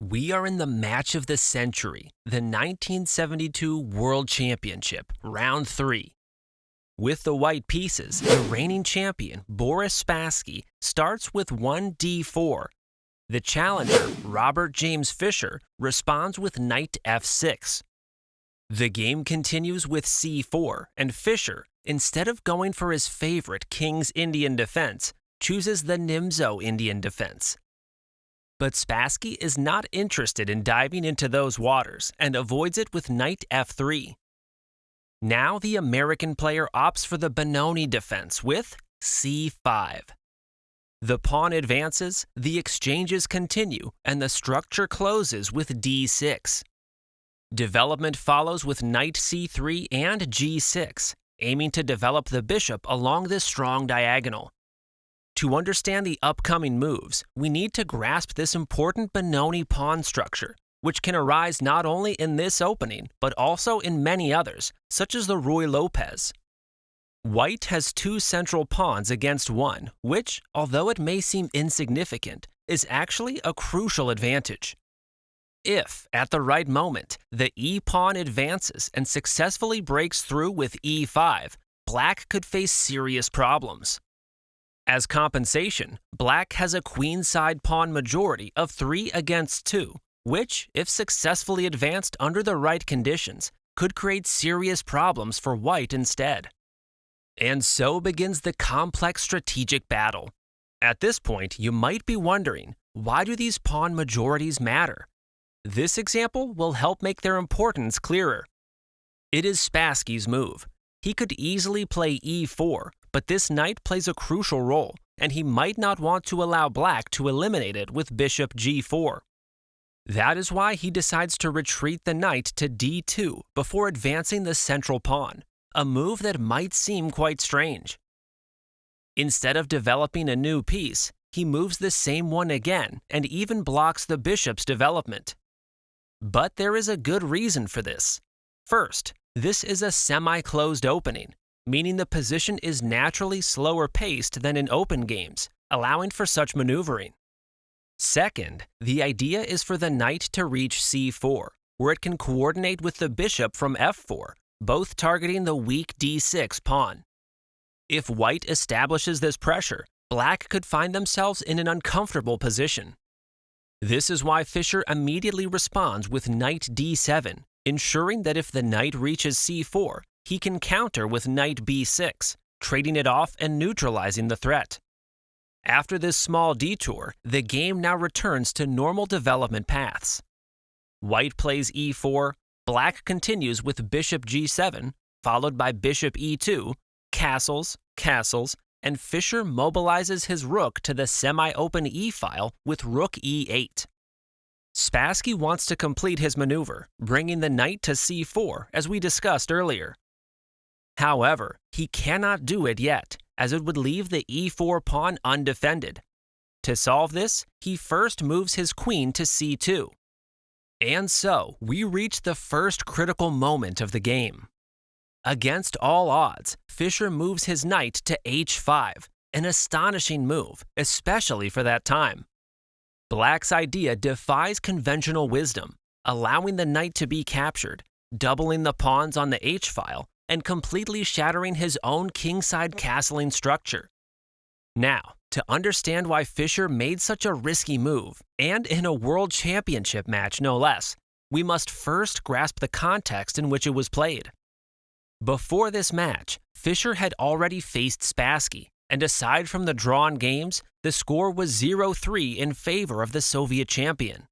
We are in the match of the century, the 1972 World Championship, Round 3. With the white pieces, the reigning champion, Boris Spassky, starts with 1d4. The challenger, Robert James Fischer, responds with knight f6. The game continues with c4, and Fischer, instead of going for his favorite King's Indian defense, chooses the Nimzo Indian defense. But Spassky is not interested in diving into those waters and avoids it with knight f3. Now the American player opts for the Benoni defense with c5. The pawn advances, the exchanges continue, and the structure closes with d6. Development follows with knight c3 and g6, aiming to develop the bishop along this strong diagonal. To understand the upcoming moves, we need to grasp this important Benoni pawn structure, which can arise not only in this opening, but also in many others, such as the Ruy Lopez. White has two central pawns against one, which, although it may seem insignificant, is actually a crucial advantage. If, at the right moment, the e-pawn advances and successfully breaks through with e5, black could face serious problems. As compensation, black has a queenside pawn majority of 3 against 2, which, if successfully advanced under the right conditions, could create serious problems for white instead. And so begins the complex strategic battle. At this point, you might be wondering, why do these pawn majorities matter? This example will help make their importance clearer. It is Spassky's move. He could easily play e4, but this knight plays a crucial role, and he might not want to allow black to eliminate it with bishop g4. That is why he decides to retreat the knight to d2 before advancing the central pawn, a move that might seem quite strange. Instead of developing a new piece, he moves the same one again and even blocks the bishop's development. But there is a good reason for this. First, this is a semi-closed opening, meaning the position is naturally slower paced than in open games, allowing for such maneuvering. Second, the idea is for the knight to reach c4, where it can coordinate with the bishop from f4, both targeting the weak d6 pawn. If white establishes this pressure, black could find themselves in an uncomfortable position. This is why Fischer immediately responds with knight d7, ensuring that if the knight reaches c4, he can counter with knight b6, trading it off and neutralizing the threat. After this small detour, the game now returns to normal development paths. White plays e4, black continues with bishop g7, followed by bishop e2, castles, and Fischer mobilizes his rook to the semi-open e-file with rook e8. Spassky wants to complete his maneuver, bringing the knight to c4, as we discussed earlier. However, he cannot do it yet, as it would leave the e4 pawn undefended. To solve this, he first moves his queen to c2. And so, we reach the first critical moment of the game. Against all odds, Fischer moves his knight to h5, an astonishing move, especially for that time. Black's idea defies conventional wisdom, allowing the knight to be captured, doubling the pawns on the h-file, and completely shattering his own kingside castling structure. Now, to understand why Fischer made such a risky move, and in a world championship match no less, we must first grasp the context in which it was played. Before this match, Fischer had already faced Spassky, and aside from the drawn games, the score was 0-3 in favor of the Soviet champion.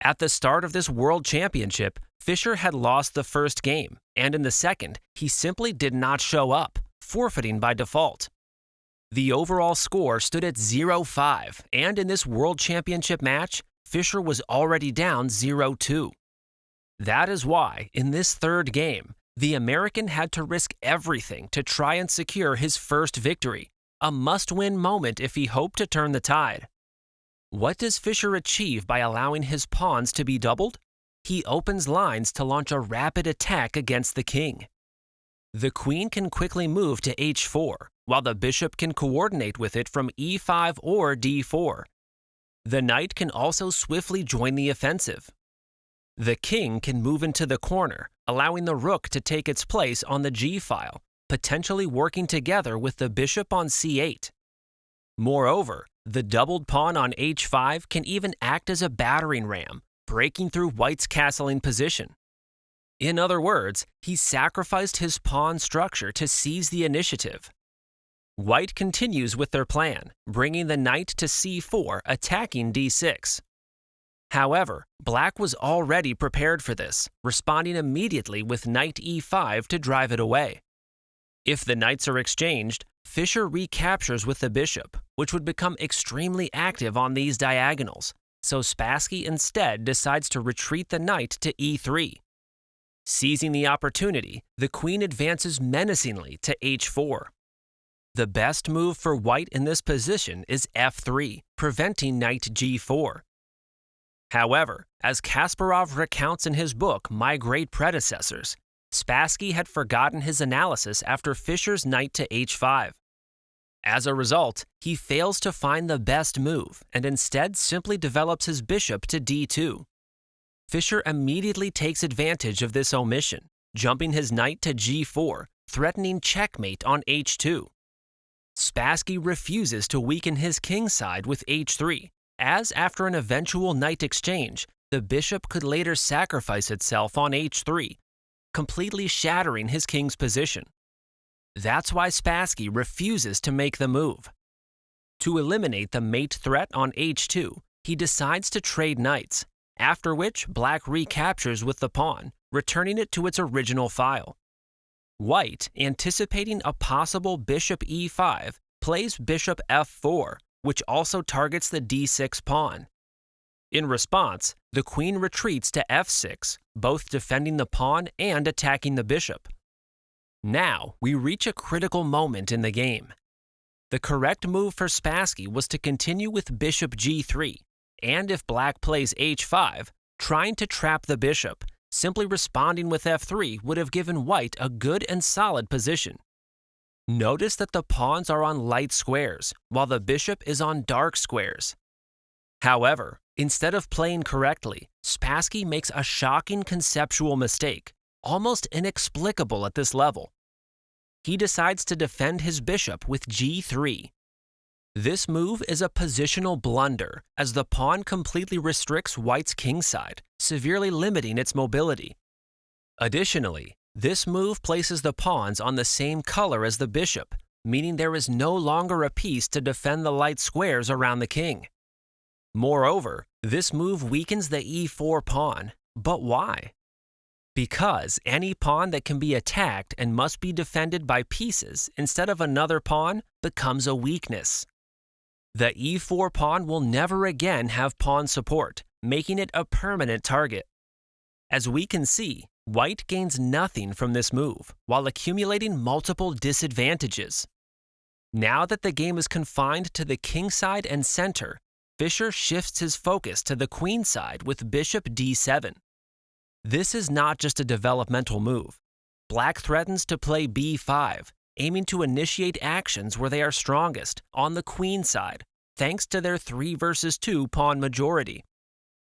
At the start of this world championship, Fischer had lost the first game, and in the second, he simply did not show up, forfeiting by default. The overall score stood at 0-5, and in this world championship match, Fischer was already down 0-2. That is why, in this third game, the American had to risk everything to try and secure his first victory, a must-win moment if he hoped to turn the tide. What does Fischer achieve by allowing his pawns to be doubled? He opens lines to launch a rapid attack against the king. The queen can quickly move to h4, while the bishop can coordinate with it from e5 or d4. The knight can also swiftly join the offensive. The king can move into the corner, allowing the rook to take its place on the g-file, potentially working together with the bishop on c8. Moreover, the doubled pawn on h5 can even act as a battering ram, breaking through white's castling position. In other words, he sacrificed his pawn structure to seize the initiative. White continues with their plan, bringing the knight to c4, attacking d6. However, black was already prepared for this, responding immediately with knight e5 to drive it away. If the knights are exchanged, Fischer recaptures with the bishop, which would become extremely active on these diagonals, so Spassky instead decides to retreat the knight to e3. Seizing the opportunity, the queen advances menacingly to h4. The best move for white in this position is f3, preventing knight g4. However, as Kasparov recounts in his book My Great Predecessors, Spassky had forgotten his analysis after Fischer's knight to h5. As a result, he fails to find the best move and instead simply develops his bishop to d2. Fischer immediately takes advantage of this omission, jumping his knight to g4, threatening checkmate on h2. Spassky refuses to weaken his king side with h3, as after an eventual knight exchange, the bishop could later sacrifice itself on h3, completely shattering his king's position. That's why Spassky refuses to make the move. To eliminate the mate threat on h2, he decides to trade knights, after which black recaptures with the pawn, returning it to its original file. White, anticipating a possible bishop e5, plays bishop f4, which also targets the d6 pawn. In response, the queen retreats to f6, both defending the pawn and attacking the bishop. Now, we reach a critical moment in the game. The correct move for Spassky was to continue with bishop g3, and if black plays h5, trying to trap the bishop, simply responding with f3 would have given white a good and solid position. Notice that the pawns are on light squares, while the bishop is on dark squares. However, instead of playing correctly, Spassky makes a shocking conceptual mistake, almost inexplicable at this level. He decides to defend his bishop with g3. This move is a positional blunder, as the pawn completely restricts white's kingside, severely limiting its mobility. Additionally, this move places the pawns on the same color as the bishop, meaning there is no longer a piece to defend the light squares around the king. Moreover, this move weakens the e4 pawn. But why? Because any pawn that can be attacked and must be defended by pieces instead of another pawn becomes a weakness. The e4 pawn will never again have pawn support, making it a permanent target. As we can see, white gains nothing from this move, while accumulating multiple disadvantages. Now that the game is confined to the king side and center, Fischer shifts his focus to the queen side with bishop d7. This is not just a developmental move. Black threatens to play b5, aiming to initiate actions where they are strongest, on the queen side, thanks to their 3 versus 2 pawn majority.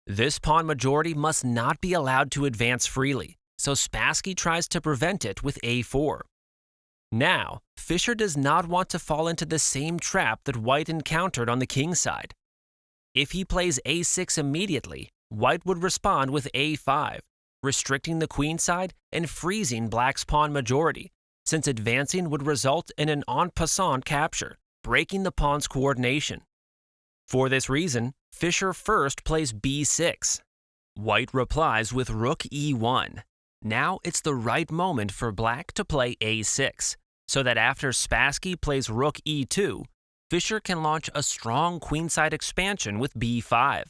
This pawn majority must not be allowed to advance freely, so Spassky tries to prevent it with a4. Now, Fischer does not want to fall into the same trap that white encountered on the king side. If he plays a6 immediately, white would respond with a5, restricting the queen side and freezing black's pawn majority, since advancing would result in an en passant capture, breaking the pawn's coordination. For this reason, Fischer first plays b6. White replies with rook e1. Now it's the right moment for black to play a6, so that after Spassky plays rook e2, Fischer can launch a strong queenside expansion with b5.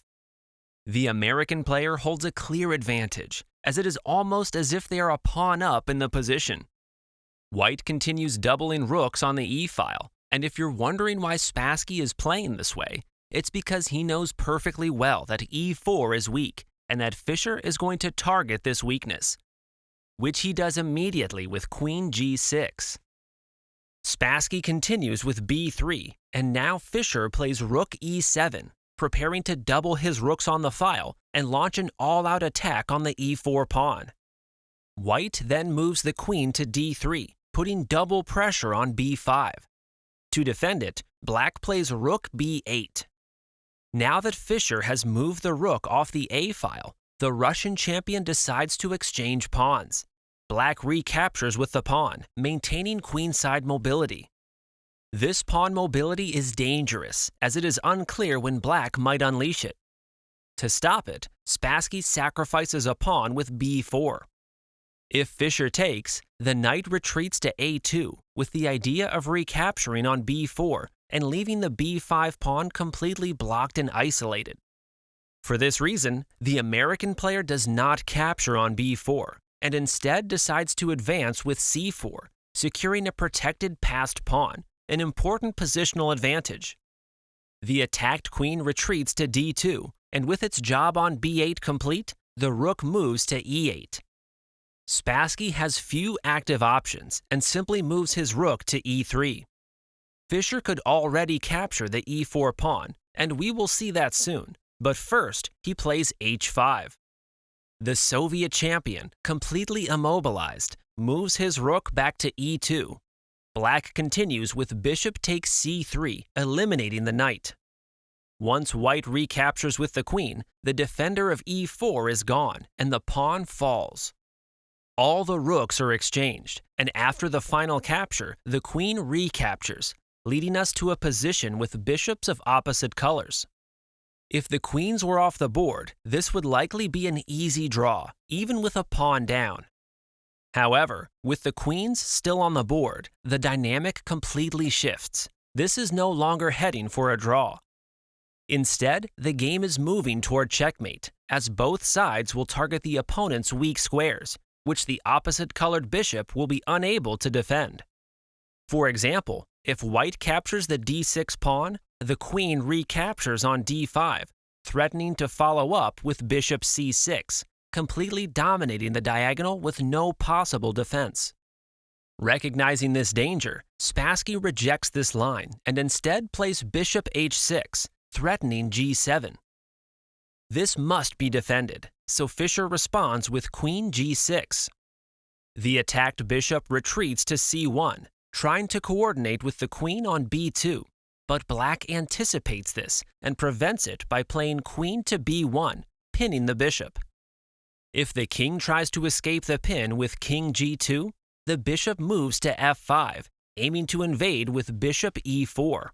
The American player holds a clear advantage, as it is almost as if they are a pawn up in the position. White continues doubling rooks on the e-file, and if you're wondering why Spassky is playing this way, it's because he knows perfectly well that e4 is weak, and that Fischer is going to target this weakness, which he does immediately with queen g6. Spassky continues with b3, and now Fischer plays rook e7, preparing to double his rooks on the file and launch an all-out attack on the e4 pawn. White then moves the queen to d3, putting double pressure on b5. To defend it, black plays rook b8. Now that Fischer has moved the rook off the a file, the Russian champion decides to exchange pawns. Black recaptures with the pawn, maintaining queenside mobility. This pawn mobility is dangerous, as it is unclear when black might unleash it. To stop it, Spassky sacrifices a pawn with b4. If Fischer takes, the knight retreats to a2 with the idea of recapturing on b4 and leaving the b5 pawn completely blocked and isolated. For this reason, the American player does not capture on b4 and instead decides to advance with c4, securing a protected passed pawn, an important positional advantage. The attacked queen retreats to d2, and with its job on b8 complete, the rook moves to e8. Spassky has few active options and simply moves his rook to e3. Fischer could already capture the e4 pawn, and we will see that soon, but first he plays h5. The Soviet champion, completely immobilized, moves his rook back to e2. Black continues with bishop takes c3, eliminating the knight. Once white recaptures with the queen, the defender of e4 is gone, and the pawn falls. All the rooks are exchanged, and after the final capture, the queen recaptures, leading us to a position with bishops of opposite colors. If the queens were off the board, this would likely be an easy draw, even with a pawn down. However, with the queens still on the board, the dynamic completely shifts. This is no longer heading for a draw. Instead, the game is moving toward checkmate, as both sides will target the opponent's weak squares, which the opposite-colored bishop will be unable to defend. For example, if white captures the d6 pawn, the queen recaptures on d5, threatening to follow up with bishop c6, completely dominating the diagonal with no possible defense. Recognizing this danger, Spassky rejects this line and instead plays bishop h6, threatening g7. This must be defended, so Fischer responds with queen g6. The attacked bishop retreats to c1, trying to coordinate with the queen on b2, but black anticipates this and prevents it by playing queen to b1, pinning the bishop. If the king tries to escape the pin with king g2, the bishop moves to f5, aiming to invade with bishop e4.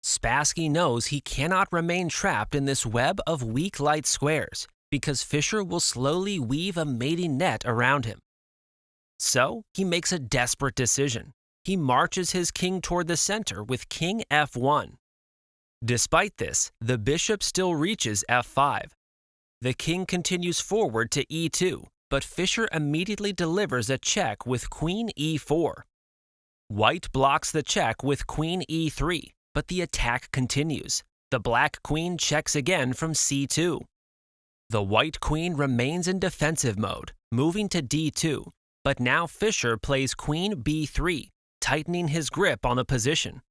Spassky knows he cannot remain trapped in this web of weak light squares because Fischer will slowly weave a mating net around him. So he makes a desperate decision. He marches his king toward the center with king f1. Despite this, the bishop still reaches f5. The king continues forward to e2, but Fischer immediately delivers a check with queen e4. White blocks the check with queen e3, but the attack continues. The black queen checks again from c2. The white queen remains in defensive mode, moving to d2, but now Fischer plays queen b3, tightening his grip on the position.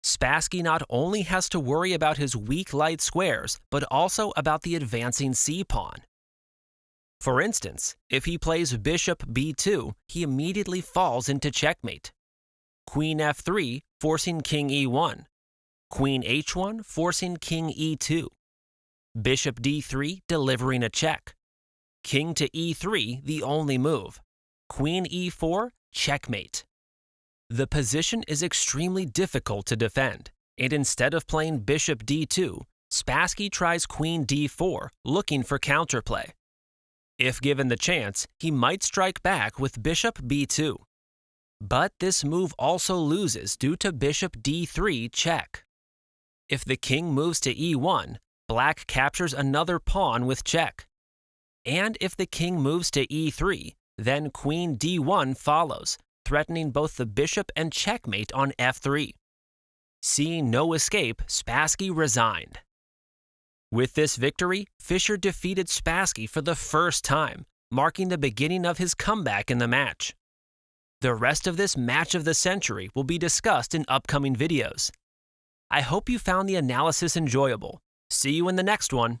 Spassky not only has to worry about his weak light squares, but also about the advancing c-pawn. For instance, if he plays bishop b2, he immediately falls into checkmate. Queen f3, forcing king e1. Queen h1, forcing king e2. Bishop d3, delivering a check. King to e3, the only move. Queen e4, checkmate. The position is extremely difficult to defend, and instead of playing bishop d2, Spassky tries queen d4, looking for counterplay. If given the chance, he might strike back with bishop b2. But this move also loses due to bishop d3 check. If the king moves to e1, black captures another pawn with check. And if the king moves to e3, then queen d1 follows, threatening both the bishop and checkmate on f3. Seeing no escape, Spassky resigned. With this victory, Fischer defeated Spassky for the first time, marking the beginning of his comeback in the match. The rest of this match of the century will be discussed in upcoming videos. I hope you found the analysis enjoyable. See you in the next one.